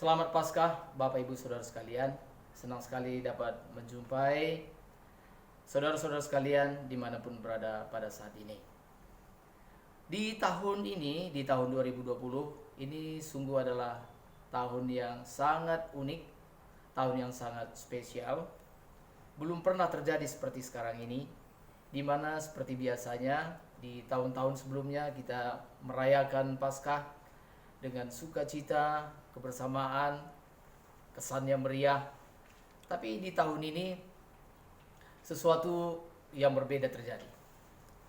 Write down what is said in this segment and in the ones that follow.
Selamat Paskah Bapak Ibu Saudara sekalian. Senang sekali dapat menjumpai saudara-saudara sekalian dimanapun berada pada saat ini. Di tahun ini, di tahun 2020, ini sungguh adalah tahun yang sangat unik, tahun yang sangat spesial. Belum pernah terjadi seperti sekarang ini, di mana seperti biasanya di tahun-tahun sebelumnya kita merayakan Paskah dengan sukacita, kebersamaan, kesannya meriah. Tapi di tahun ini sesuatu yang berbeda terjadi,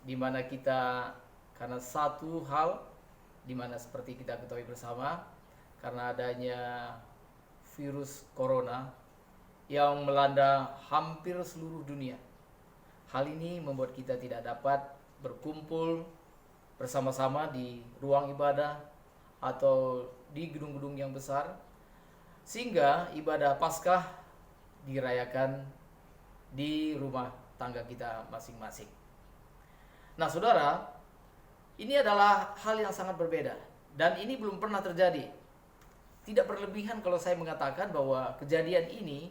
di mana kita karena satu hal, di mana seperti kita ketahui bersama, karena adanya virus corona yang melanda hampir seluruh dunia. Hal ini membuat kita tidak dapat berkumpul bersama-sama di ruang ibadah atau di gedung-gedung yang besar, sehingga ibadah Paskah dirayakan di rumah tangga kita masing-masing. Nah saudara, ini adalah hal yang sangat berbeda dan ini belum pernah terjadi. Tidak berlebihan kalau saya mengatakan bahwa kejadian ini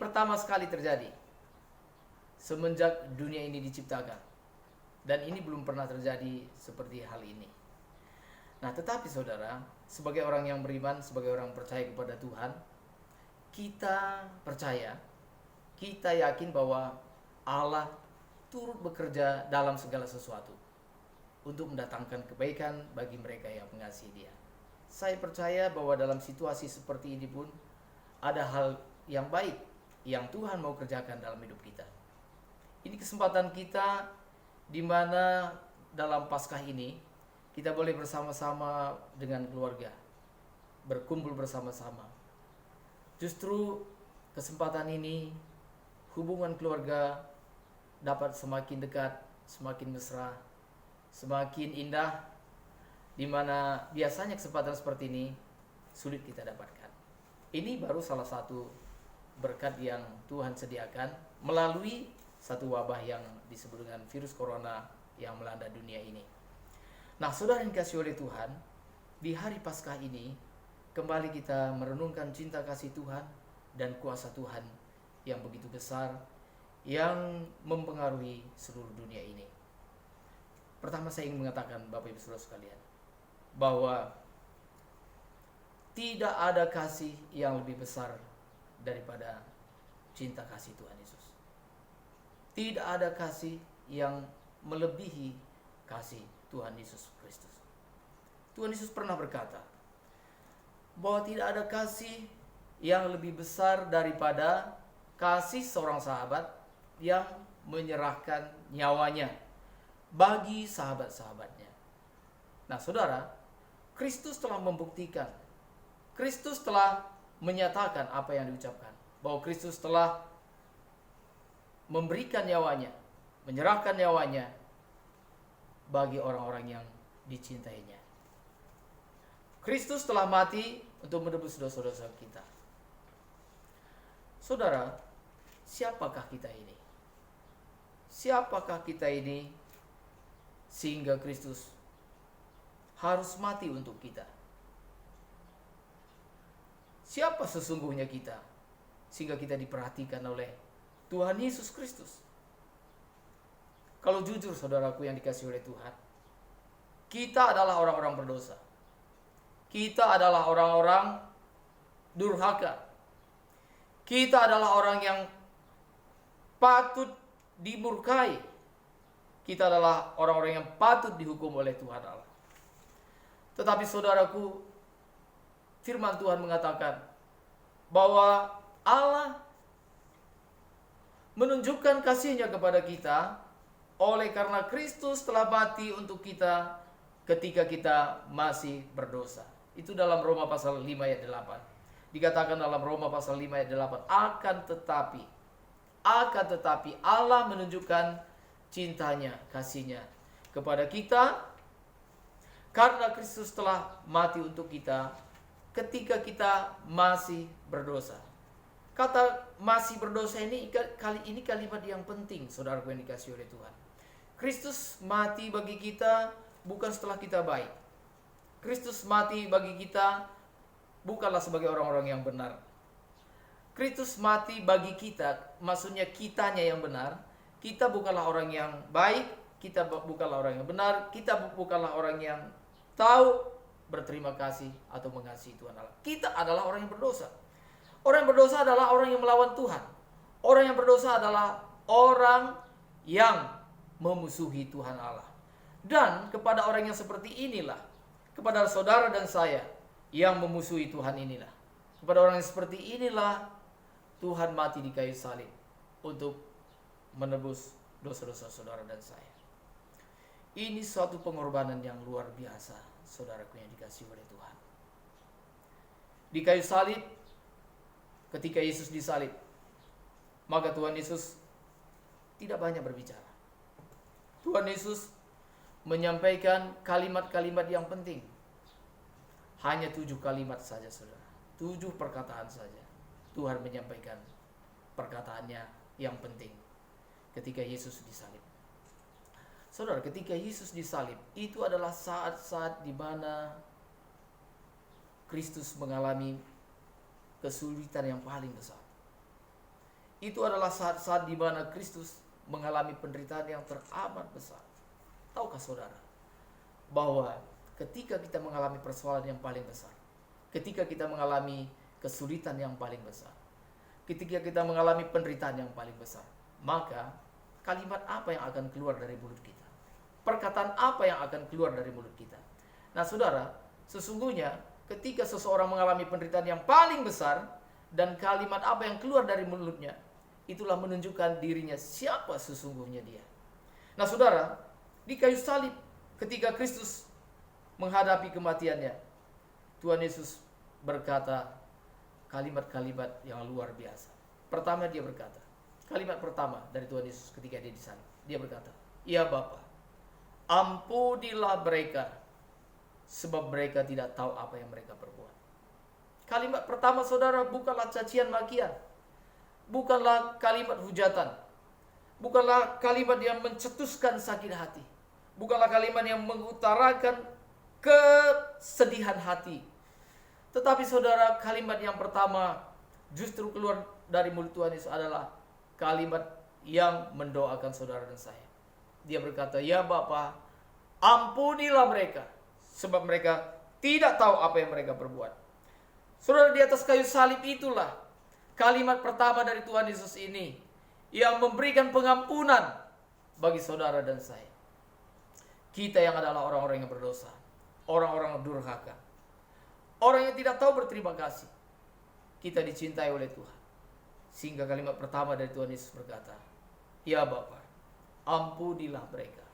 pertama sekali terjadi semenjak dunia ini diciptakan. Dan ini belum pernah terjadi seperti hal ini. Nah, tetapi saudara, sebagai orang yang beriman, sebagai orang percaya kepada Tuhan, kita percaya, kita yakin bahwa Allah turut bekerja dalam segala sesuatu untuk mendatangkan kebaikan bagi mereka yang mengasihi Dia. Saya percaya bahwa dalam situasi seperti ini pun ada hal yang baik yang Tuhan mau kerjakan dalam hidup kita. Ini kesempatan kita di mana dalam Paskah ini kita boleh bersama-sama dengan keluarga, berkumpul bersama-sama. Justru kesempatan ini hubungan keluarga dapat semakin dekat, semakin mesra, semakin indah, di mana biasanya kesempatan seperti ini sulit kita dapatkan. Ini baru salah satu berkat yang Tuhan sediakan melalui satu wabah yang disebut dengan virus corona yang melanda dunia ini. Nah, saudara yang dikasihi oleh Tuhan, di hari Paskah ini kembali kita merenungkan cinta kasih Tuhan dan kuasa Tuhan yang begitu besar yang mempengaruhi seluruh dunia ini. Pertama saya ingin mengatakan Bapak Ibu Saudara sekalian, bahwa tidak ada kasih yang lebih besar daripada cinta kasih Tuhan Yesus. Tidak ada kasih yang melebihi kasih Tuhan Yesus Kristus. Tuhan Yesus pernah berkata bahwa tidak ada kasih yang lebih besar daripada kasih seorang sahabat yang menyerahkan nyawanya bagi sahabat-sahabatnya. Nah saudara, Kristus telah membuktikan, Kristus telah menyatakan apa yang diucapkan, bahwa Kristus telah memberikan nyawanya, menyerahkan nyawanya bagi orang-orang yang dicintainya. Kristus telah mati untuk menebus dosa-dosa kita. Saudara, siapakah kita ini? Siapakah kita ini sehingga Kristus harus mati untuk kita? Siapa sesungguhnya kita sehingga kita diperhatikan oleh Tuhan Yesus Kristus? Kalau jujur saudaraku yang dikasihi oleh Tuhan, kita adalah orang-orang berdosa. Kita adalah orang-orang durhaka. Kita adalah orang yang patut dimurkai. Kita adalah orang-orang yang patut dihukum oleh Tuhan Allah. Tetapi saudaraku, firman Tuhan mengatakan bahwa Allah menunjukkan kasih-Nya kepada kita oleh karena Kristus telah mati untuk kita ketika kita masih berdosa. Itu dalam Roma pasal 5 ayat 8. Dikatakan dalam Roma pasal 5 ayat 8, akan tetapi Allah menunjukkan cintanya, kasih-Nya kepada kita karena Kristus telah mati untuk kita ketika kita masih berdosa. Kata masih berdosa ini kalimat yang penting, saudaraku yang dikasihi oleh Tuhan. Kristus mati bagi kita bukan setelah kita baik. Kristus mati bagi kita bukanlah sebagai orang-orang yang benar. Kristus mati bagi kita, maksudnya kitanya yang benar. Kita bukanlah orang yang baik, kita bukanlah orang yang benar, kita bukanlah orang yang tahu berterima kasih atau mengasihi Tuhan Allah. Kita adalah orang yang berdosa. Orang yang berdosa adalah orang yang melawan Tuhan. Orang yang berdosa adalah orang yang memusuhi Tuhan Allah. Dan kepada orang yang seperti inilah, kepada saudara dan saya yang memusuhi Tuhan inilah, kepada orang yang seperti inilah Tuhan mati di kayu salib untuk menebus dosa-dosa saudara dan saya. Ini suatu pengorbanan yang luar biasa, saudaraku yang dikasihi oleh Tuhan. Di kayu salib, ketika Yesus disalib, maka Tuhan Yesus tidak banyak berbicara. Tuhan Yesus menyampaikan kalimat-kalimat yang penting. Hanya 7 kalimat saja, saudara. 7 perkataan saja. Tuhan menyampaikan perkataannya yang penting ketika Yesus disalib. Saudara, ketika Yesus disalib, itu adalah saat-saat di mana Kristus mengalami kesulitan yang paling besar. Itu adalah saat-saat di mana Kristus mengalami penderitaan yang teramat besar. Tahukah saudara bahwa ketika kita mengalami persoalan yang paling besar, ketika kita mengalami kesulitan yang paling besar, ketika kita mengalami penderitaan yang paling besar, maka kalimat apa yang akan keluar dari mulut kita? Perkataan apa yang akan keluar dari mulut kita? Nah saudara, sesungguhnya ketika seseorang mengalami penderitaan yang paling besar, dan kalimat apa yang keluar dari mulutnya, itulah menunjukkan dirinya siapa sesungguhnya dia. Nah saudara, di kayu salib ketika Kristus menghadapi kematiannya, Tuhan Yesus berkata kalimat-kalimat yang luar biasa. Pertama dia berkata, kalimat pertama dari Tuhan Yesus ketika dia disalib, dia berkata, "Ya Bapa, ampunilah mereka, sebab mereka tidak tahu apa yang mereka perbuat." Kalimat pertama saudara bukanlah cacian makian, bukanlah kalimat hujatan, bukanlah kalimat yang mencetuskan sakit hati, bukanlah kalimat yang mengutarakan kesedihan hati. Tetapi saudara, kalimat yang pertama justru keluar dari mulut Tuhan Yesus adalah kalimat yang mendoakan saudara dan saya. Dia berkata, "Ya Bapa, ampunilah mereka, sebab mereka tidak tahu apa yang mereka perbuat." Saudara, di atas kayu salib itulah kalimat pertama dari Tuhan Yesus ini yang memberikan pengampunan bagi saudara dan saya. Kita yang adalah orang-orang yang berdosa, orang-orang yang durhaka, orang yang tidak tahu berterima kasih, kita dicintai oleh Tuhan. Sehingga kalimat pertama dari Tuhan Yesus berkata, "Ya Bapa, ampunilah mereka,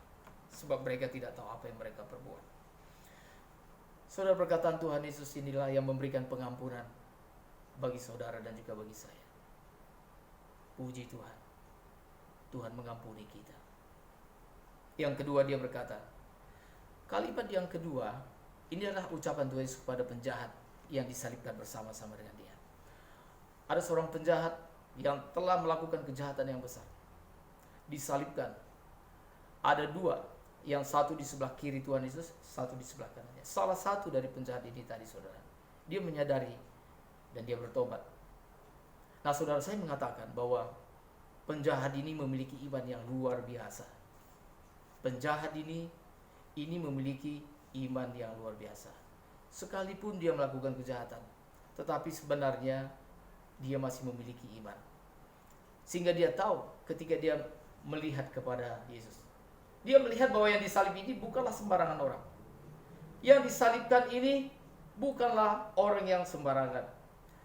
sebab mereka tidak tahu apa yang mereka perbuat." Saudara, perkataan Tuhan Yesus inilah yang memberikan pengampunan bagi saudara dan juga bagi saya. Puji Tuhan, Tuhan mengampuni kita. Yang kedua dia berkata, kalimat yang kedua, ini adalah ucapan Tuhan Yesus kepada penjahat yang disalibkan bersama-sama dengan dia. Ada seorang penjahat yang telah melakukan kejahatan yang besar, disalibkan. Ada 2, yang satu di sebelah kiri Tuhan Yesus, satu di sebelah kanannya. Salah satu dari penjahat ini tadi saudara, dia menyadari dan dia bertobat. Nah saudara, saya mengatakan bahwa penjahat ini memiliki iman yang luar biasa. Penjahat ini memiliki iman yang luar biasa. Sekalipun dia melakukan kejahatan, tetapi sebenarnya dia masih memiliki iman. Sehingga dia tahu ketika dia melihat kepada Yesus, dia melihat bahwa yang disalib ini bukanlah sembarangan orang. Yang disalibkan ini bukanlah orang yang sembarangan.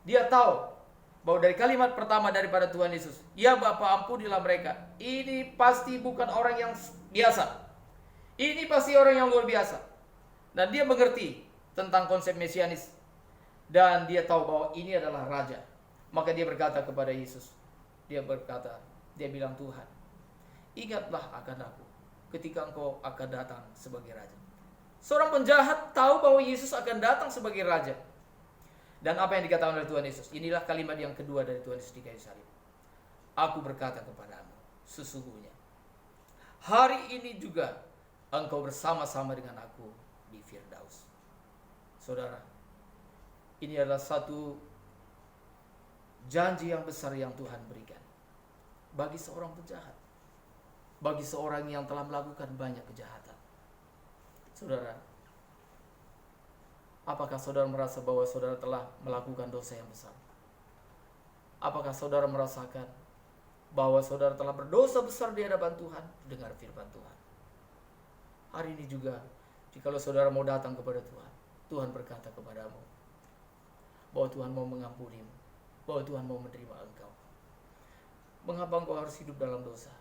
Dia tahu bahwa dari kalimat pertama daripada Tuhan Yesus, "Ya Bapa, ampunilah mereka," ini pasti bukan orang yang biasa. Ini pasti orang yang luar biasa. Dan dia mengerti tentang konsep mesianis. Dan dia tahu bahwa ini adalah raja. Maka dia berkata kepada Yesus, dia bilang, "Tuhan, ingatlah akan aku ketika engkau akan datang sebagai raja." Seorang penjahat tahu bahwa Yesus akan datang sebagai raja. Dan apa yang dikatakan oleh Tuhan Yesus? Inilah kalimat yang kedua dari Tuhan Yesus di kayu salib. "Aku berkata kepadamu, sesungguhnya hari ini juga engkau bersama-sama dengan aku di Firdaus." Saudara, ini adalah satu janji yang besar yang Tuhan berikan bagi seorang penjahat, bagi seorang yang telah melakukan banyak kejahatan. Saudara, apakah saudara merasa bahwa saudara telah melakukan dosa yang besar? Apakah saudara merasakan bahwa saudara telah berdosa besar di hadapan Tuhan? Dengar firman Tuhan. Hari ini juga, jikalau saudara mau datang kepada Tuhan, Tuhan berkata kepadamu bahwa Tuhan mau mengampunimu, bahwa Tuhan mau menerima engkau. Mengapa engkau harus hidup dalam dosa?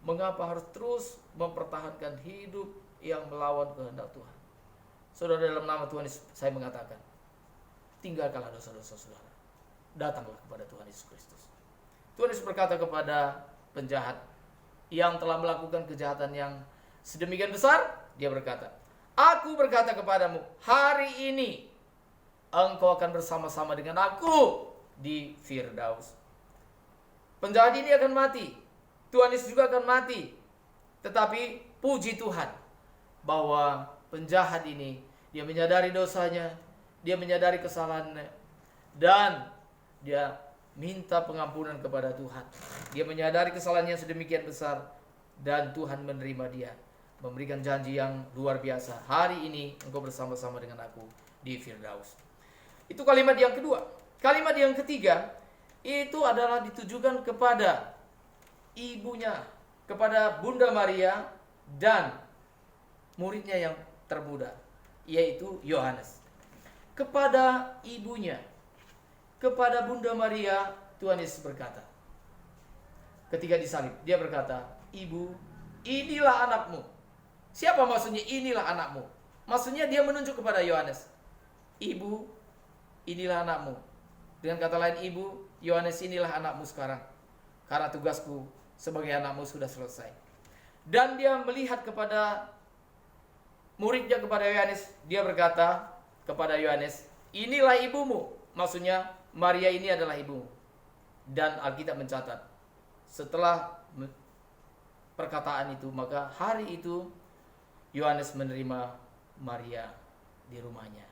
Mengapa harus terus mempertahankan hidup yang melawan kehendak Tuhan? Saudara, dalam nama Tuhan Yesus, saya mengatakan, tinggalkanlah dosa-dosa saudara. Datanglah kepada Tuhan Yesus Kristus. Tuhan Yesus berkata kepada penjahat yang telah melakukan kejahatan yang sedemikian besar, dia berkata, aku berkata kepadamu, hari ini engkau akan bersama-sama dengan aku di Firdaus. Penjahat ini akan mati, Tuhan Yesus juga akan mati. Tetapi puji Tuhan bahwa penjahat ini, dia menyadari dosanya, dia menyadari kesalahannya, dan dia minta pengampunan kepada Tuhan. Dia menyadari kesalahannya sedemikian besar, dan Tuhan menerima dia, memberikan janji yang luar biasa. Hari ini engkau bersama-sama dengan aku di Firdaus. Itu kalimat yang kedua. Kalimat yang ketiga itu adalah ditujukan kepada ibunya, kepada Bunda Maria dan muridnya yang termuda, yaitu Yohanes. Kepada ibunya, kepada Bunda Maria, Tuhan Yesus berkata, ketika disalib, dia berkata, ibu, inilah anakmu. Siapa maksudnya inilah anakmu? Maksudnya dia menunjuk kepada Yohanes. Ibu, inilah anakmu. Dengan kata lain, ibu, Yohanes, inilah anakmu sekarang. Karena tugasku sebagai anakmu sudah selesai. Dan dia melihat kepada muridnya, kepada Yohanes. Dia berkata kepada Yohanes, inilah ibumu. Maksudnya Maria ini adalah ibumu. Dan Alkitab mencatat, setelah perkataan itu, maka hari itu Yohanes menerima Maria di rumahnya.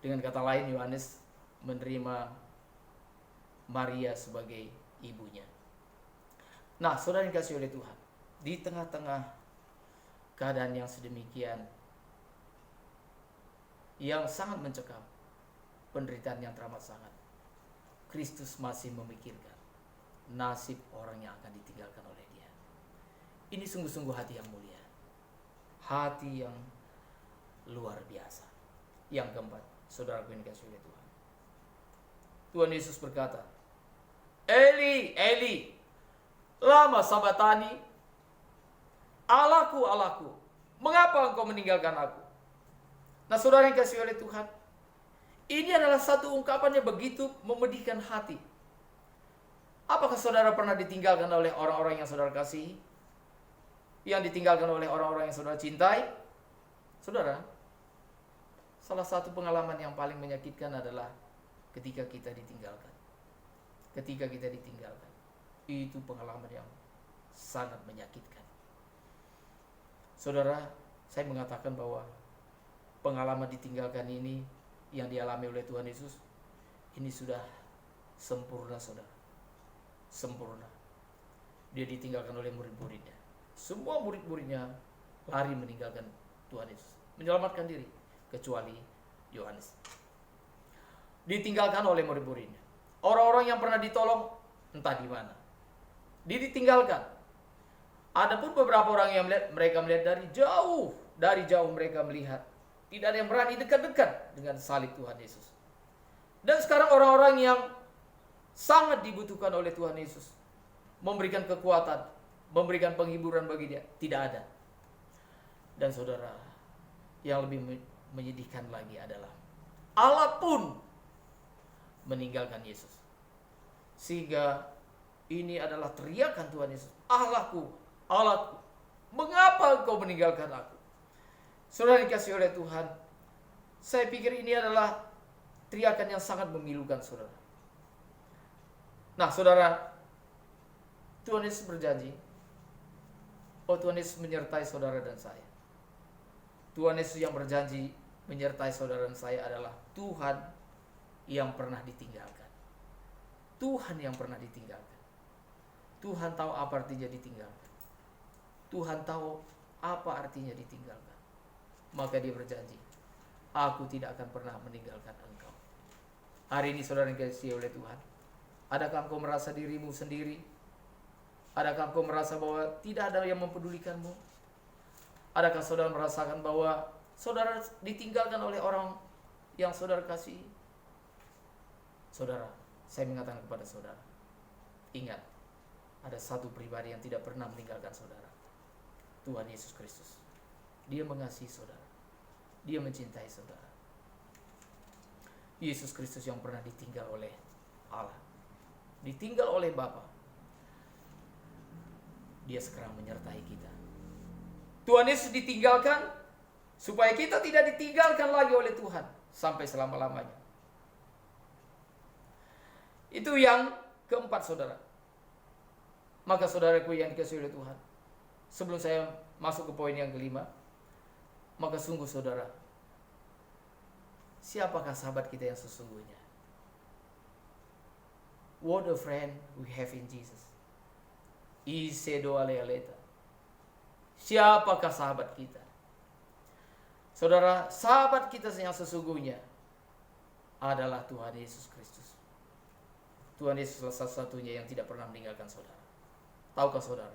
Dengan kata lain, Yohanes menerima Maria sebagai ibunya. Nah, saudara yang dikasihi oleh Tuhan, di tengah-tengah keadaan yang sedemikian, yang sangat mencekam, penderitaan yang teramat sangat, Kristus masih memikirkan nasib orang yang akan ditinggalkan oleh dia. Ini sungguh-sungguh hati yang mulia, hati yang luar biasa. Yang keempat, saudara yang dikasihi oleh Tuhan, Tuhan Yesus berkata, Eli, Eli, lama sabatani, Allahku, Allahku, mengapa engkau meninggalkan aku? Nah, saudara yang dikasihi oleh Tuhan, ini adalah satu ungkapan yang begitu memedihkan hati. Apakah saudara pernah ditinggalkan oleh orang-orang yang saudara kasihi? Yang ditinggalkan oleh orang-orang yang saudara cintai? Saudara, salah satu pengalaman yang paling menyakitkan adalah ketika kita ditinggalkan. Ketika kita ditinggalkan, itu pengalaman yang sangat menyakitkan. Saudara, saya mengatakan bahwa pengalaman ditinggalkan ini yang dialami oleh Tuhan Yesus, ini sudah sempurna, saudara. Sempurna. Dia ditinggalkan oleh murid-muridnya. Semua murid-muridnya lari meninggalkan Tuhan Yesus, menyelamatkan diri, kecuali Yohanes. Ditinggalkan oleh murid-muridnya. Orang-orang yang pernah ditolong, entah di mana. Dia ditinggalkan. Adapun beberapa orang yang mereka melihat dari jauh mereka melihat. Tidak ada yang berani dekat-dekat dengan salib Tuhan Yesus. Dan sekarang orang-orang yang sangat dibutuhkan oleh Tuhan Yesus, memberikan kekuatan, memberikan penghiburan bagi dia, tidak ada. Dan saudara, yang lebih menyedihkan lagi adalah Allah pun meninggalkan Yesus. Sehingga ini adalah teriakan Tuhan Yesus, Allahku, Allahku, mengapa engkau meninggalkan aku? Saudara dikasihi oleh Tuhan, saya pikir ini adalah teriakan yang sangat memilukan, saudara. Nah, saudara, Tuhan Yesus berjanji, Tuhan Yesus menyertai saudara dan saya. Tuhan Yesus yang berjanji menyertai saudara dan saya adalah Tuhan yang pernah ditinggalkan. Tuhan yang pernah ditinggalkan. Tuhan tahu apa artinya ditinggalkan. Tuhan tahu apa artinya ditinggalkan. Maka dia berjanji, aku tidak akan pernah meninggalkan engkau. Hari ini saudara yang dikasihi oleh Tuhan, adakah engkau merasa dirimu sendiri? Adakah engkau merasa bahwa tidak ada yang mempedulikanmu? Adakah saudara merasakan bahwa saudara ditinggalkan oleh orang yang saudara kasihi? Saudara, saya mengatakan kepada saudara, ingat, ada satu pribadi yang tidak pernah meninggalkan saudara. Tuhan Yesus Kristus. Dia mengasihi saudara. Dia mencintai saudara. Yesus Kristus yang pernah ditinggal oleh Allah, ditinggal oleh Bapa. Dia sekarang menyertai kita. Tuhan Yesus ditinggalkan supaya kita tidak ditinggalkan lagi oleh Tuhan sampai selama-lamanya. Itu yang keempat, saudara. Maka saudaraku yang dikasihi oleh Tuhan, sebelum saya masuk ke poin yang kelima, maka sungguh saudara, siapakah sahabat kita yang sesungguhnya? What a friend we have in Jesus. Isedo aleta. Siapakah sahabat kita? Saudara, sahabat kita yang sesungguhnya adalah Tuhan Yesus Kristus. Tuhan Yesus salah satu-satunya yang tidak pernah meninggalkan saudara. Tahukah saudara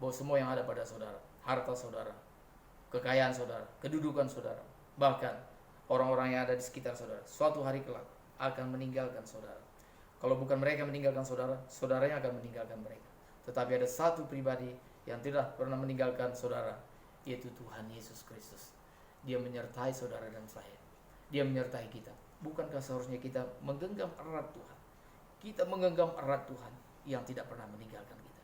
bahwa semua yang ada pada saudara, harta saudara, kekayaan saudara, kedudukan saudara, bahkan orang-orang yang ada di sekitar saudara, suatu hari kelak akan meninggalkan saudara. Kalau bukan mereka meninggalkan saudara, saudaranya akan meninggalkan mereka. Tetapi ada satu pribadi yang tidak pernah meninggalkan saudara, yaitu Tuhan Yesus Kristus. Dia menyertai saudara dan saya. Dia menyertai kita. Bukankah seharusnya kita menggenggam erat Tuhan? Kita menggenggam erat Tuhan yang tidak pernah meninggalkan kita.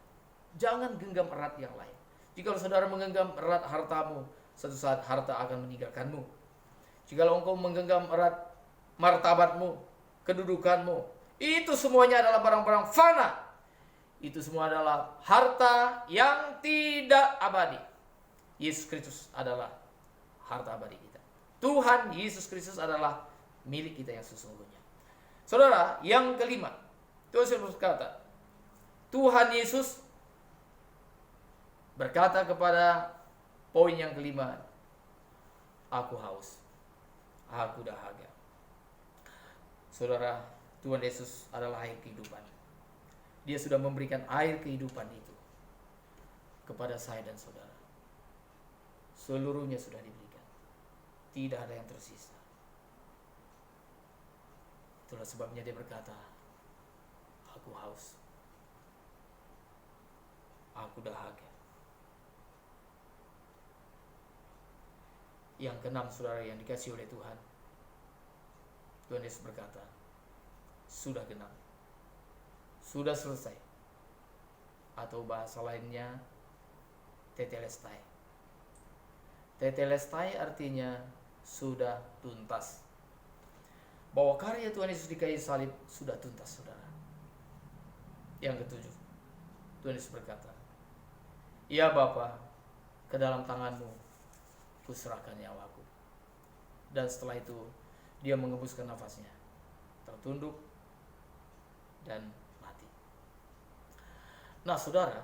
Jangan genggam erat yang lain. Jika saudara menggenggam erat hartamu, suatu saat harta akan meninggalkanmu. Jika engkau menggenggam erat martabatmu, kedudukanmu, itu semuanya adalah barang-barang fana. Itu semua adalah harta yang tidak abadi. Yesus Kristus adalah harta abadi kita. Tuhan Yesus Kristus adalah milik kita yang sesungguhnya. Saudara, yang kelima, Tuhan Yesus berkata, Tuhan Yesus berkata kepada poin yang kelima, aku haus, aku dahaga. Saudara, Tuhan Yesus adalah air kehidupan. Dia sudah memberikan air kehidupan itu kepada saya dan saudara. Seluruhnya sudah diberikan. Tidak ada yang tersisa. Itulah sebabnya dia berkata, aku haus, aku dahaga. Yang keenam, saudara yang dikasihi oleh Tuhan, Tuhan Yesus berkata, sudah genap, sudah selesai. Atau bahasa lainnya, tetelestai. Tetelestai artinya sudah tuntas. Bahwa karya Tuhan Yesus di kayu salib sudah tuntas, saudara. Yang ketujuh, Tuhan Yesus berkata, ya Bapa, ke dalam tanganmu kuserahkan nyawaku. Dan setelah itu dia mengembuskan nafasnya, tertunduk dan mati. Nah saudara,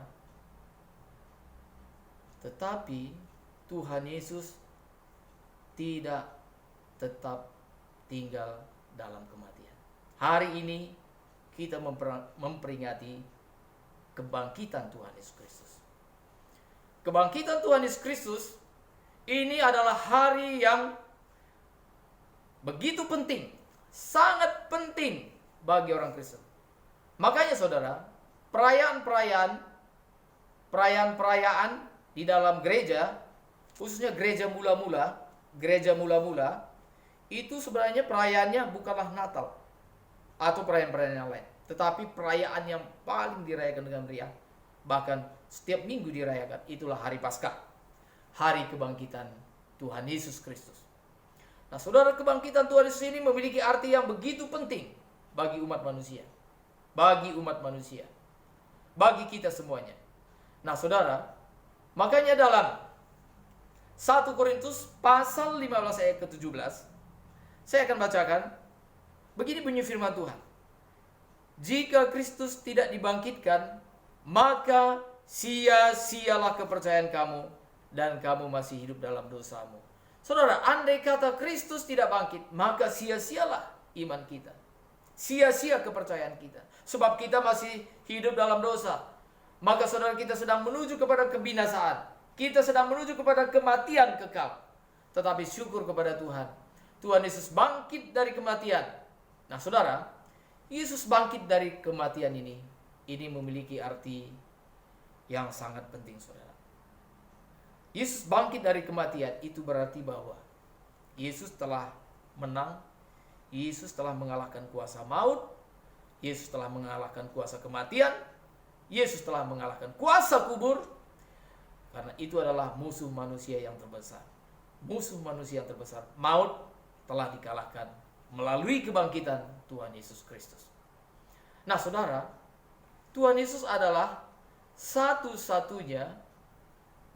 tetapi Tuhan Yesus tidak tetap tinggal dalam kematian. Hari ini kita memperingati kebangkitan Tuhan Yesus Kristus. Kebangkitan Tuhan Yesus Kristus ini adalah hari yang begitu penting, sangat penting bagi orang Kristen. Makanya saudara, perayaan di dalam gereja, khususnya gereja mula-mula, itu sebenarnya perayaannya bukanlah Natal atau perayaan-perayaan yang lain, tetapi perayaan yang paling dirayakan dengan meriah, bahkan setiap minggu dirayakan, itulah hari Paskah, hari kebangkitan Tuhan Yesus Kristus. Nah saudara, kebangkitan Tuhan Yesus ini memiliki arti yang begitu penting bagi umat manusia, bagi kita semuanya. Nah saudara, makanya dalam 1 Korintus pasal 15 ayat ke-17. Saya akan bacakan. Begini bunyi firman Tuhan. Jika Kristus tidak dibangkitkan, maka sia-sialah kepercayaan kamu, dan kamu masih hidup dalam dosamu. Saudara, andai kata Kristus tidak bangkit, maka sia-sialah iman kita. Sia-sia kepercayaan kita. Sebab kita masih hidup dalam dosa. Maka saudara, kita sedang menuju kepada kebinasaan. Kita sedang menuju kepada kematian kekal. Tetapi syukur kepada Tuhan. Tuhan Yesus bangkit dari kematian. Nah saudara, Yesus bangkit dari kematian ini memiliki arti yang sangat penting saudara. Yesus bangkit dari kematian itu berarti bahwa Yesus telah menang. Yesus telah mengalahkan kuasa maut. Yesus telah mengalahkan kuasa kematian. Yesus telah mengalahkan kuasa kubur. Karena itu adalah musuh manusia yang terbesar. Musuh manusia yang terbesar, maut, telah dikalahkan melalui kebangkitan Tuhan Yesus Kristus. Nah saudara, Tuhan Yesus adalah satu-satunya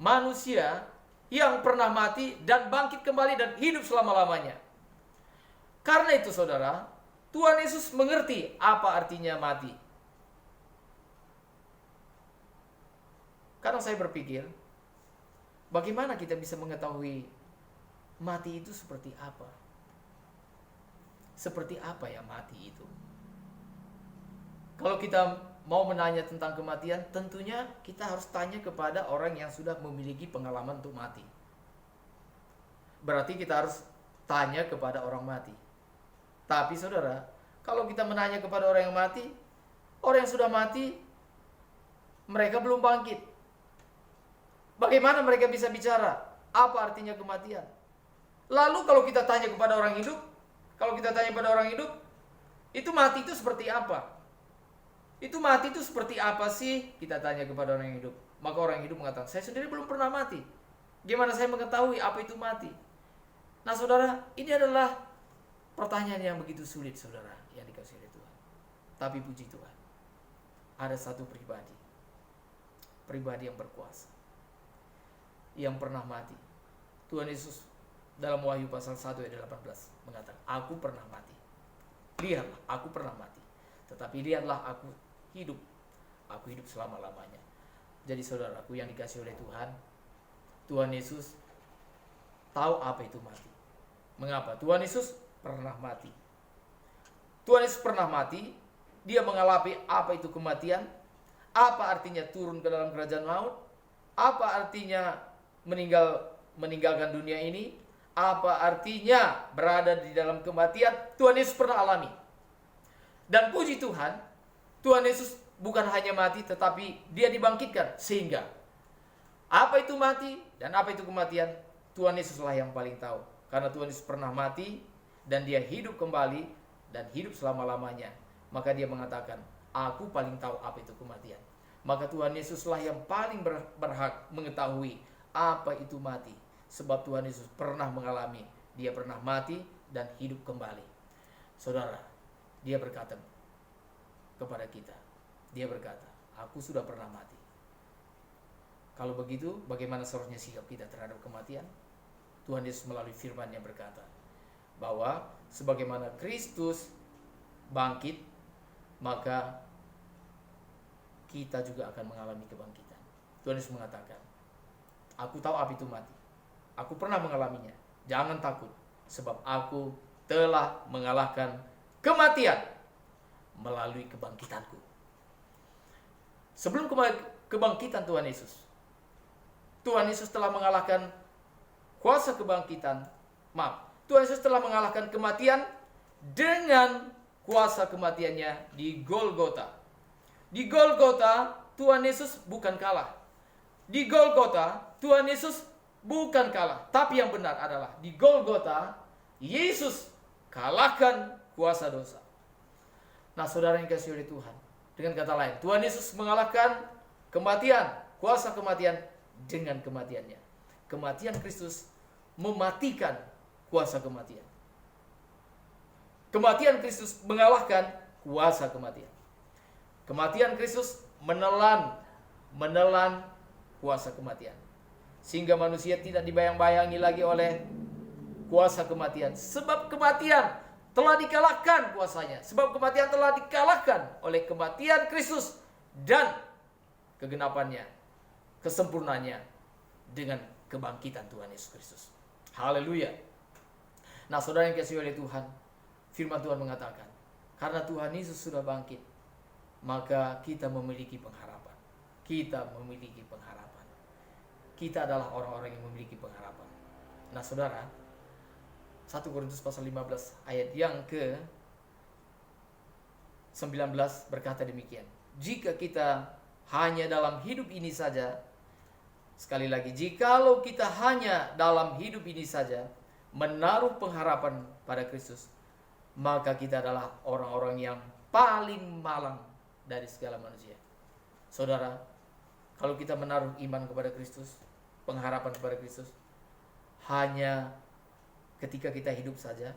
manusia yang pernah mati dan bangkit kembali dan hidup selama-lamanya. Karena itu saudara, Tuhan Yesus mengerti apa artinya mati. Kadang saya berpikir, bagaimana kita bisa mengetahui mati itu seperti apa? Seperti apa ya mati itu? Kalau kita mau menanya tentang kematian, tentunya kita harus tanya kepada orang yang sudah memiliki pengalaman untuk mati. Berarti kita harus tanya kepada orang mati. Tapi saudara, kalau kita menanya kepada orang yang sudah mati, mereka belum bangkit. Bagaimana mereka bisa bicara? Apa artinya kematian? Lalu kalau kita tanya kepada orang hidup, itu mati itu seperti apa? Itu mati itu seperti apa sih? Kita tanya kepada orang yang hidup. Maka orang yang hidup mengatakan, saya sendiri belum pernah mati. Gimana saya mengetahui apa itu mati? Nah saudara, ini adalah pertanyaan yang begitu sulit saudara, yang dikasihi oleh Tuhan. Tapi puji Tuhan, ada satu pribadi yang berkuasa, yang pernah mati. Tuhan Yesus dalam Wahyu pasal 1 ayat 18 mengatakan, aku pernah mati. Lihatlah, aku pernah mati. Tetapi lihatlah, aku hidup selama-lamanya. Jadi saudaraku yang dikasihi oleh Tuhan, Tuhan Yesus tahu apa itu mati. Mengapa? Tuhan Yesus pernah mati. Tuhan Yesus pernah mati. Dia mengalami apa itu kematian. Apa artinya turun ke dalam kerajaan maut. Apa artinya meninggalkan dunia ini. Apa artinya berada di dalam kematian. Tuhan Yesus pernah alami. Dan puji Tuhan, Tuhan Yesus bukan hanya mati, tetapi dia dibangkitkan. Sehingga apa itu mati dan apa itu kematian, Tuhan Yesuslah yang paling tahu. Karena Tuhan Yesus pernah mati dan dia hidup kembali dan hidup selama-lamanya. Maka dia mengatakan, aku paling tahu apa itu kematian. Maka Tuhan Yesuslah yang paling berhak mengetahui apa itu mati. Sebab Tuhan Yesus pernah mengalami, dia pernah mati dan hidup kembali. Saudara, dia berkata kepada kita, dia berkata, aku sudah pernah mati. Kalau begitu, bagaimana seharusnya sikap kita terhadap kematian? Tuhan Yesus melalui firman-Nya berkata, bahwa sebagaimana Kristus bangkit, maka kita juga akan mengalami kebangkitan. Tuhan Yesus mengatakan, aku tahu apa itu mati. Aku pernah mengalaminya. Jangan takut, sebab aku telah mengalahkan kematian melalui kebangkitanku. Sebelum kebangkitan Tuhan Yesus telah mengalahkan kuasa kebangkitan. Tuhan Yesus telah mengalahkan kematian dengan kuasa kematiannya di Golgota. Di Golgota, Tuhan Yesus bukan kalah. Di Golgota, Tuhan Yesus bukan kalah. Tapi yang benar adalah di Golgota, Yesus kalahkan kuasa dosa. Nah saudara yang dikasihi oleh Tuhan, dengan kata lain, Tuhan Yesus mengalahkan kematian, kuasa kematian dengan kematiannya. Kematian Kristus mematikan kuasa kematian. Kematian Kristus mengalahkan kuasa kematian. Kematian Kristus menelan kuasa kematian. sehingga manusia tidak dibayang-bayangi lagi oleh kuasa kematian. Sebab kematian telah dikalahkan kuasanya. Sebab kematian telah dikalahkan oleh kematian Kristus dan kegenapannya, kesempurnaannya dengan kebangkitan Tuhan Yesus Kristus. Haleluya. Nah, saudara yang dikasihi oleh Tuhan, firman Tuhan mengatakan, karena Tuhan Yesus sudah bangkit, maka kita memiliki pengharapan. Kita memiliki pengharapan. Kita adalah orang-orang yang memiliki pengharapan. Nah, saudara, 1 Korintus pasal 15 ayat yang ke 19 berkata demikian. Jika kita hanya dalam hidup ini saja, sekali lagi, jikalau kita hanya dalam hidup ini saja menaruh pengharapan pada Kristus, maka kita adalah orang-orang yang paling malang dari segala manusia. Saudara, kalau kita menaruh iman kepada Kristus, pengharapan kepada Kristus, hanya ketika kita hidup saja,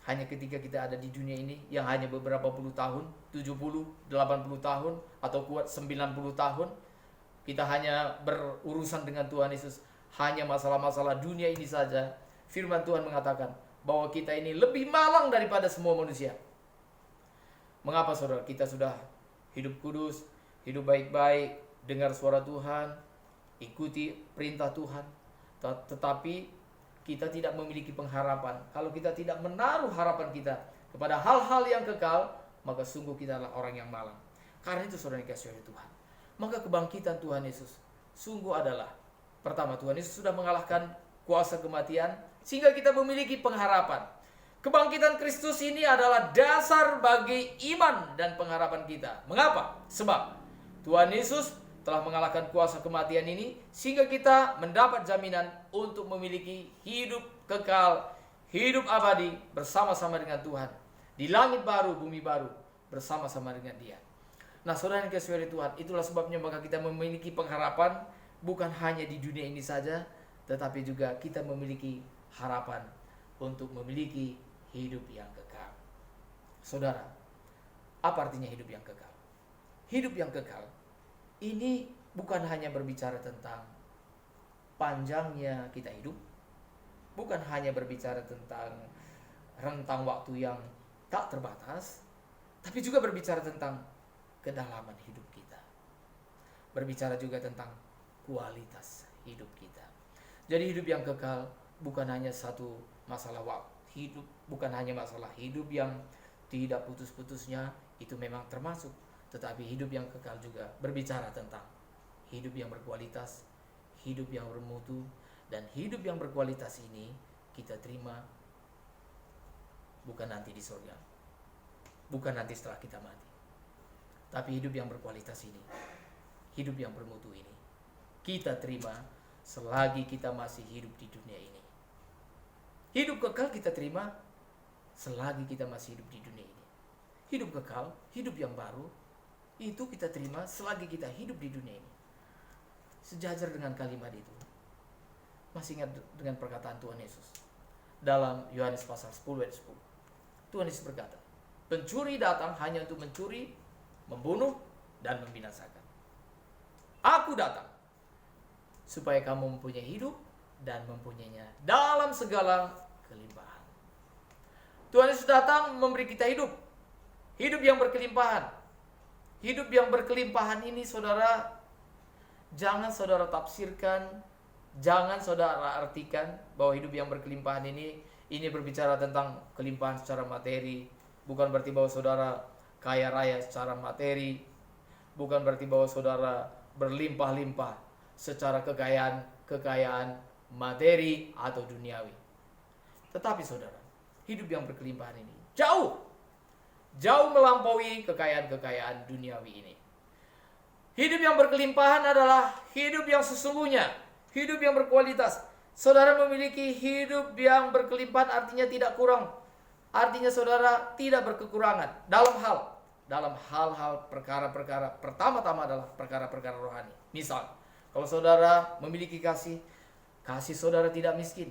hanya ketika kita ada di dunia ini yang hanya beberapa puluh tahun, 70, 80 tahun, atau kuat 90 tahun, kita hanya berurusan dengan Tuhan Yesus, hanya masalah-masalah dunia ini saja. Firman Tuhan mengatakan bahwa kita ini lebih malang daripada semua manusia. Mengapa, saudara? Kita sudah hidup kudus, hidup baik-baik, dengar suara Tuhan, ikuti perintah Tuhan, tetapi kita tidak memiliki pengharapan. Kalau kita tidak menaruh harapan kita kepada hal-hal yang kekal, maka sungguh kita adalah orang yang malang. Karena itu, saudara yang dikasihi oleh Tuhan, maka kebangkitan Tuhan Yesus sungguh adalah, pertama, Tuhan Yesus sudah mengalahkan kuasa kematian, sehingga kita memiliki pengharapan. Kebangkitan Kristus ini adalah dasar bagi iman dan pengharapan kita. Mengapa? Sebab Tuhan Yesus telah mengalahkan kuasa kematian ini, sehingga kita mendapat jaminan untuk memiliki hidup kekal, hidup abadi bersama-sama dengan Tuhan, di langit baru, bumi baru, bersama-sama dengan Dia. Nah, saudara yang dikasihi oleh Tuhan, itulah sebabnya maka kita memiliki pengharapan bukan hanya di dunia ini saja, tetapi juga kita memiliki harapan untuk memiliki hidup yang kekal. Saudara, apa artinya hidup yang kekal? Hidup yang kekal ini bukan hanya berbicara tentang panjangnya kita hidup, bukan hanya berbicara tentang rentang waktu yang tak terbatas, tapi juga berbicara tentang kedalaman hidup kita. Berbicara juga tentang kualitas hidup kita. Jadi hidup yang kekal bukan hanya satu masalah waktu hidup, bukan hanya masalah hidup yang tidak putus-putusnya, itu memang termasuk. Tetapi hidup yang kekal juga berbicara tentang hidup yang berkualitas, hidup yang bermutu, dan hidup yang berkualitas ini kita terima bukan nanti di surga, bukan nanti setelah kita mati. Tapi hidup yang berkualitas ini, hidup yang bermutu ini, kita terima selagi kita masih hidup di dunia ini. Hidup kekal kita terima selagi kita masih hidup di dunia ini. Hidup kekal, hidup yang baru, itu kita terima selagi kita hidup di dunia ini. Sejajar dengan kalimat itu, masih ingat dengan perkataan Tuhan Yesus dalam Yohanes pasal 10 ayat 10. Tuhan Yesus berkata, pencuri datang hanya untuk mencuri, membunuh, dan membinasakan. Aku datang supaya kamu mempunyai hidup dan mempunyainya dalam segala kelimpahan. Tuhan Yesus datang memberi kita hidup, hidup yang berkelimpahan. Hidup yang berkelimpahan ini, saudara, jangan saudara tafsirkan, jangan saudara artikan bahwa hidup yang berkelimpahan ini berbicara tentang kelimpahan secara materi. Bukan berarti bahwa saudara kaya raya secara materi, bukan berarti bahwa saudara berlimpah-limpah secara kekayaan materi atau duniawi. Tetapi saudara, hidup yang berkelimpahan ini jauh melampaui kekayaan duniawi ini. Hidup yang berkelimpahan adalah hidup yang sesungguhnya, hidup yang berkualitas. Saudara memiliki hidup yang berkelimpahan artinya tidak kurang. Artinya saudara tidak berkekurangan dalam hal-hal perkara-perkara. Pertama-tama adalah perkara-perkara rohani. Misal, kalau saudara memiliki kasih saudara tidak miskin.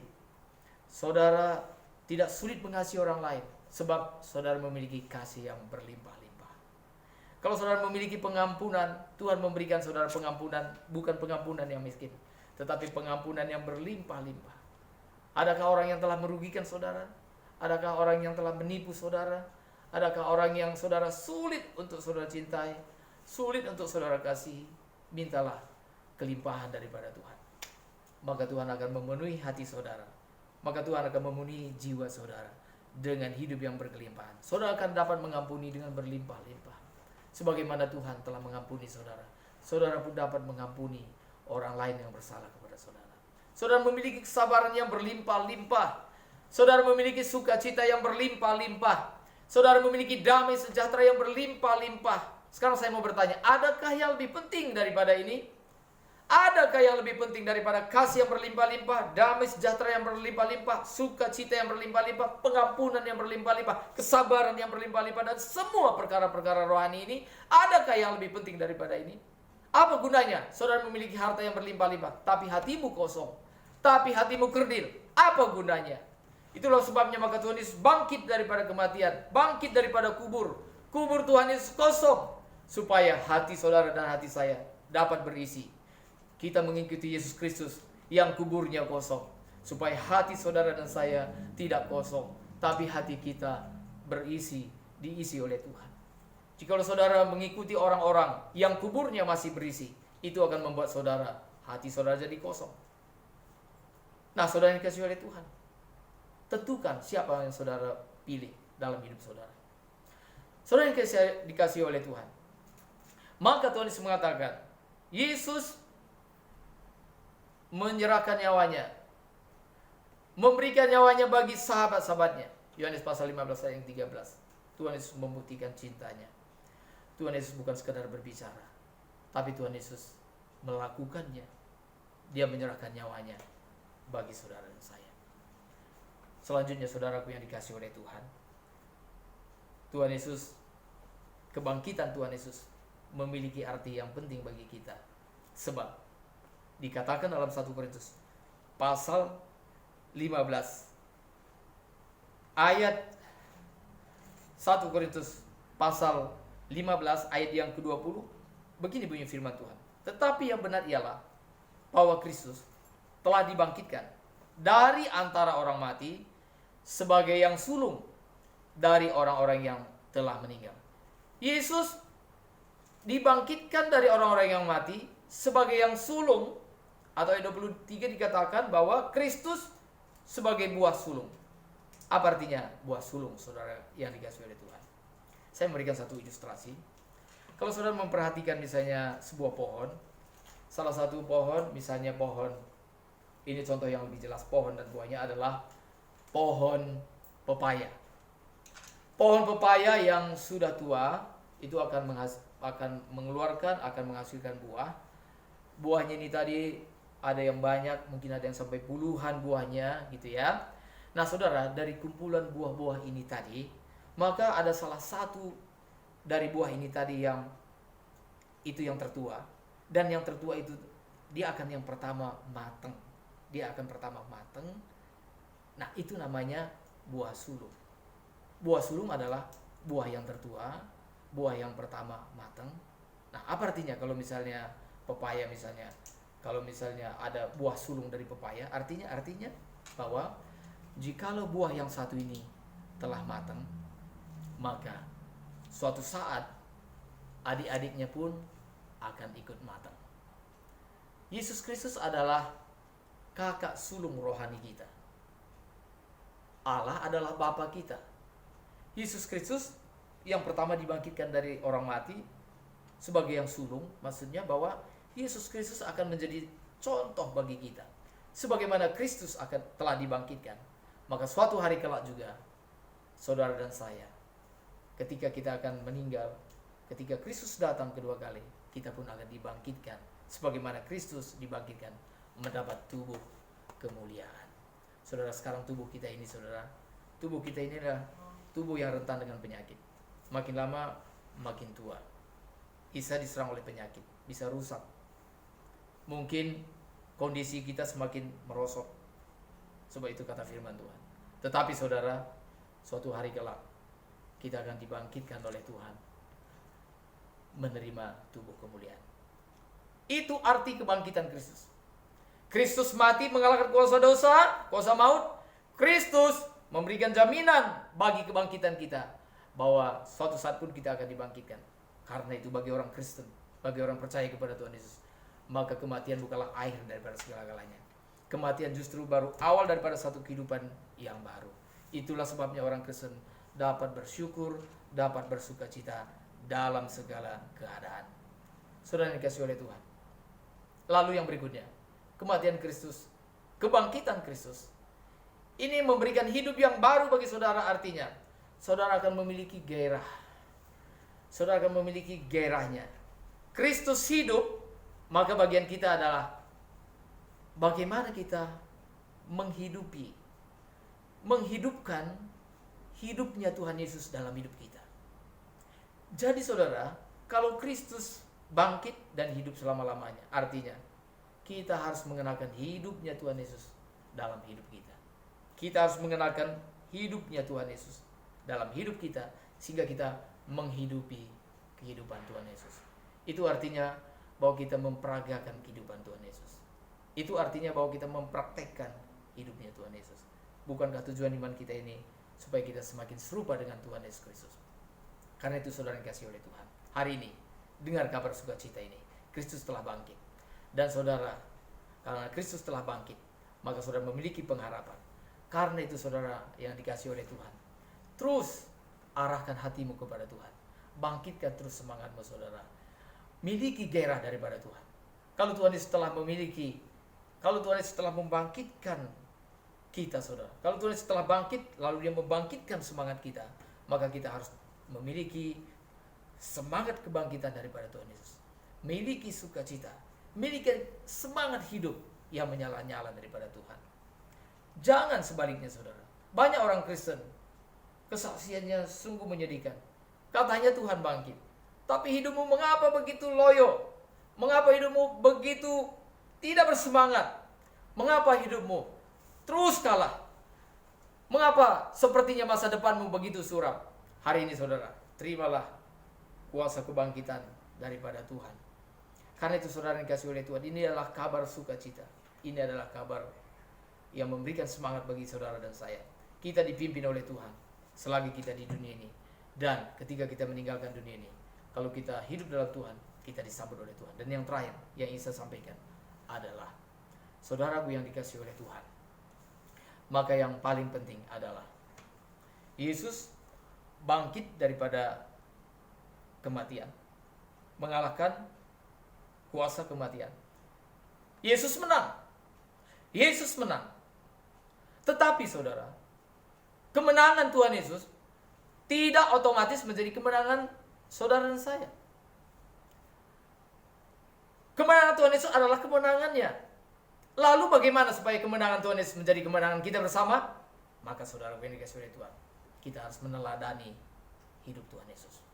Saudara tidak sulit mengasihi orang lain, sebab saudara memiliki kasih yang berlimpah-limpah. Kalau saudara memiliki pengampunan, Tuhan memberikan saudara pengampunan, bukan pengampunan yang miskin. tetapi pengampunan yang berlimpah-limpah. Adakah orang yang telah merugikan saudara? Adakah orang yang telah menipu saudara? Adakah orang yang saudara sulit untuk saudara cintai, sulit untuk saudara kasihi? Mintalah kelimpahan daripada Tuhan. Maka Tuhan akan memenuhi hati saudara. Maka Tuhan akan memenuhi jiwa saudara dengan hidup yang berkelimpahan. Saudara akan dapat mengampuni dengan berlimpah-limpah. Sebagaimana Tuhan telah mengampuni saudara, saudara pun dapat mengampuni orang lain yang bersalah kepada saudara. Saudara memiliki kesabaran yang berlimpah-limpah. Saudara memiliki sukacita yang berlimpah-limpah. Saudara memiliki damai sejahtera yang berlimpah-limpah. Sekarang saya mau bertanya, adakah yang lebih penting daripada ini? Adakah yang lebih penting daripada kasih yang berlimpah-limpah, damai sejahtera yang berlimpah-limpah, sukacita yang berlimpah-limpah, pengampunan yang berlimpah-limpah, kesabaran yang berlimpah-limpah, dan semua perkara-perkara rohani ini? Adakah yang lebih penting daripada ini? Apa gunanya saudara memiliki harta yang berlimpah-limpah, tapi hatimu kosong, tapi hatimu kerdil? Apa gunanya? Itulah sebabnya maka Tuhan Yesus bangkit daripada kematian, bangkit daripada kubur. Kubur Tuhan Yesus kosong, supaya hati saudara dan hati saya dapat berisi. Kita mengikuti Yesus Kristus yang kuburnya kosong, supaya hati saudara dan saya tidak kosong, tapi hati kita berisi, diisi oleh Tuhan. Jikalau saudara mengikuti orang-orang yang kuburnya masih berisi, itu akan membuat saudara, hati saudara jadi kosong. Nah, saudara yang dikasihi oleh Tuhan, tentukan siapa yang saudara pilih dalam hidup saudara. Saudara yang dikasihi oleh Tuhan, maka Tuhan Yesus mengatakan, Yesus menyerahkan nyawanya, memberikan nyawanya bagi sahabat-sahabatnya. Yohanes pasal 15 ayat 13. Tuhan Yesus membuktikan cintanya. Tuhan Yesus bukan sekadar berbicara, tapi Tuhan Yesus melakukannya. Dia menyerahkan nyawanya bagi saudara dan saya. Selanjutnya, saudaraku yang dikasihi oleh Tuhan, Tuhan Yesus, kebangkitan Tuhan Yesus memiliki arti yang penting bagi kita. Sebab dikatakan dalam 1 Korintus pasal 15 ayat 1 Korintus pasal 15 ayat yang ke-20, begini bunyi firman Tuhan. Tetapi yang benar ialah bahwa Kristus telah dibangkitkan dari antara orang mati sebagai yang sulung dari orang-orang yang telah meninggal. Yesus dibangkitkan dari orang-orang yang mati sebagai yang sulung, atau ayat 23 dikatakan bahwa Kristus sebagai buah sulung. Apa artinya buah sulung, saudara yang dikasihi oleh Tuhan? Saya memberikan satu ilustrasi. Kalau saudara memperhatikan misalnya sebuah pohon, salah satu pohon, misalnya pohon, ini contoh yang lebih jelas, pohon dan buahnya adalah pohon pepaya. Pohon pepaya yang sudah tua itu akan mengeluarkan, akan menghasilkan buah. Buahnya ini tadi ada yang banyak, mungkin ada yang sampai puluhan buahnya gitu ya. Nah saudara, dari kumpulan buah-buah ini tadi, maka ada salah satu dari buah ini tadi yang tertua. Dan yang tertua itu dia akan yang pertama matang. Dia akan pertama matang. Nah itu namanya buah sulung. Buah sulung adalah buah yang tertua, buah yang pertama matang. Nah apa artinya kalau misalnya pepaya misalnya, kalau misalnya ada buah sulung dari pepaya, artinya bahwa jikalau buah yang satu ini telah matang, maka suatu saat adik-adiknya pun akan ikut matang. Yesus Kristus adalah kakak sulung rohani kita. Allah adalah Bapa kita. Yesus Kristus yang pertama dibangkitkan dari orang mati sebagai yang sulung, maksudnya bahwa Yesus Kristus akan menjadi contoh bagi kita. Sebagaimana Kristus telah dibangkitkan, maka suatu hari kelak juga saudara dan saya, ketika kita akan meninggal, ketika Kristus datang kedua kali, kita pun akan dibangkitkan sebagaimana Kristus dibangkitkan, mendapat tubuh kemuliaan. Saudara, sekarang tubuh kita ini, saudara, tubuh kita ini adalah tubuh yang rentan dengan penyakit. Makin lama makin tua, bisa diserang oleh penyakit, bisa rusak. Mungkin kondisi kita semakin merosot. Sebab itu kata firman Tuhan. Tetapi saudara, suatu hari kelak kita akan dibangkitkan oleh Tuhan, menerima tubuh kemuliaan. Itu arti kebangkitan Kristus. Kristus mati mengalahkan kuasa dosa, kuasa maut. Kristus memberikan jaminan bagi kebangkitan kita, bahwa suatu saat pun kita akan dibangkitkan. Karena itu bagi orang Kristen, bagi orang percaya kepada Tuhan Yesus, maka kematian bukanlah akhir daripada segala-galanya. Kematian justru baru awal daripada satu kehidupan yang baru. Itulah sebabnya orang Kristen dapat bersyukur, dapat bersuka cita dalam segala keadaan. Saudara yang dikasihi oleh Tuhan. Lalu yang berikutnya, kematian Kristus, kebangkitan Kristus. Ini memberikan hidup yang baru bagi saudara, artinya saudara akan memiliki gairah. Saudara akan memiliki gairahnya. Kristus hidup, maka bagian kita adalah bagaimana kita menghidupkan hidupnya Tuhan Yesus dalam hidup kita. Jadi saudara, kalau Kristus bangkit dan hidup selama-lamanya, artinya kita harus mengenalkan hidupnya Tuhan Yesus dalam hidup kita. Kita harus mengenalkan hidupnya Tuhan Yesus dalam hidup kita, sehingga kita menghidupi kehidupan Tuhan Yesus. Itu artinya bahwa kita memperagakan kehidupan Tuhan Yesus. Itu artinya bahwa kita mempraktekkan hidupnya Tuhan Yesus. Bukankah tujuan iman kita ini supaya kita semakin serupa dengan Tuhan Yesus Kristus? Karena itu saudara yang dikasihi oleh Tuhan, hari ini dengar kabar sukacita ini. Kristus telah bangkit. Dan saudara, karena Kristus telah bangkit, maka saudara memiliki pengharapan. Karena itu saudara yang dikasihi oleh Tuhan, terus arahkan hatimu kepada Tuhan. Bangkitkan terus semangatmu saudara. Miliki gairah daripada Tuhan. Kalau Tuhan Yesus telah membangkitkan kita saudara, kalau Tuhan Yesus telah bangkit, lalu Dia membangkitkan semangat kita, maka kita harus memiliki semangat kebangkitan daripada Tuhan Yesus. Miliki sukacita, miliki semangat hidup yang menyala-nyala daripada Tuhan. Jangan sebaliknya saudara. Banyak orang Kristen kesaksiannya sungguh menyedihkan. Katanya Tuhan bangkit, tapi hidupmu mengapa begitu loyo? Mengapa hidupmu begitu tidak bersemangat? Mengapa hidupmu terus kalah? Mengapa sepertinya masa depanmu begitu suram? Hari ini saudara, terimalah kuasa kebangkitan daripada Tuhan. Karena itu saudara yang dikasihi oleh Tuhan, ini adalah kabar sukacita. Ini adalah kabar yang memberikan semangat bagi saudara dan saya. Kita dipimpin oleh Tuhan selagi kita di dunia ini. Dan ketika kita meninggalkan dunia ini, kalau kita hidup dalam Tuhan, kita disambut oleh Tuhan. Dan yang terakhir yang ingin saya sampaikan adalah, saudaraku yang dikasihi oleh Tuhan, maka yang paling penting adalah Yesus bangkit daripada kematian, mengalahkan kuasa kematian. Yesus menang. Yesus menang. Tetapi saudara, kemenangan Tuhan Yesus tidak otomatis menjadi kemenangan saudara dan saya. Kemenangan Tuhan Yesus adalah kemenangannya. Lalu bagaimana supaya kemenangan Tuhan Yesus menjadi kemenangan kita bersama? Maka saudara yang dikasihi oleh Tuhan, kita harus meneladani hidup Tuhan Yesus.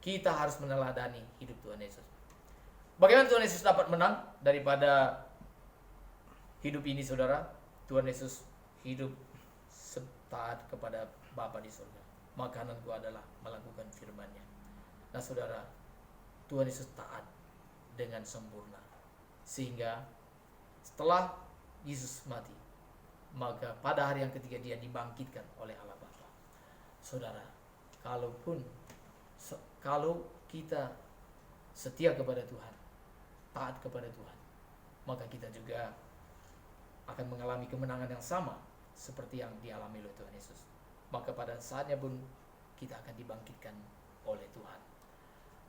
Kita harus meneladani hidup Tuhan Yesus. Bagaimana Tuhan Yesus dapat menang daripada hidup ini saudara? Tuhan Yesus hidup taat kepada Bapa di surga. Makananku adalah melakukan firman-Nya. Nah saudara, Tuhan Yesus taat dengan sempurna. Sehingga setelah Yesus mati, maka pada hari yang ketiga Dia dibangkitkan oleh Allah Bapa. Saudara, kalau kita setia kepada Tuhan, taat kepada Tuhan, maka kita juga akan mengalami kemenangan yang sama seperti yang dialami oleh Tuhan Yesus. Maka pada saatnya pun kita akan dibangkitkan oleh Tuhan.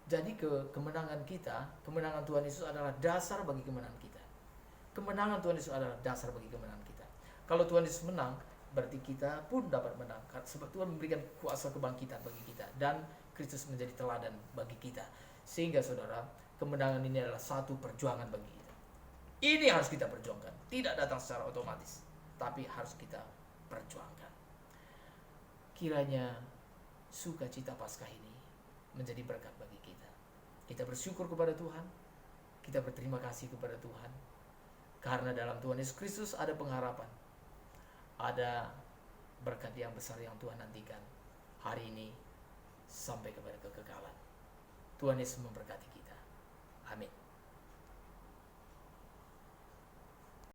Jadi kemenangan kita, kemenangan Tuhan Yesus adalah dasar bagi kemenangan kita. Kemenangan Tuhan Yesus adalah dasar bagi kemenangan kita. Kalau Tuhan Yesus menang, berarti kita pun dapat menang. Sebab Tuhan memberikan kuasa kebangkitan bagi kita, dan Kristus menjadi teladan bagi kita. Sehingga saudara, kemenangan ini adalah satu perjuangan bagi kita. Ini harus kita perjuangkan. Tidak datang secara otomatis, tapi harus kita perjuangkan. Kiranya sukacita Paskah ini menjadi berkat bagi kita. Kita bersyukur kepada Tuhan. Kita berterima kasih kepada Tuhan. Karena dalam Tuhan Yesus Kristus ada pengharapan. Ada berkat yang besar yang Tuhan nantikan hari ini sampai kepada kekekalan. Tuhan Yesus memberkati kita. Amin.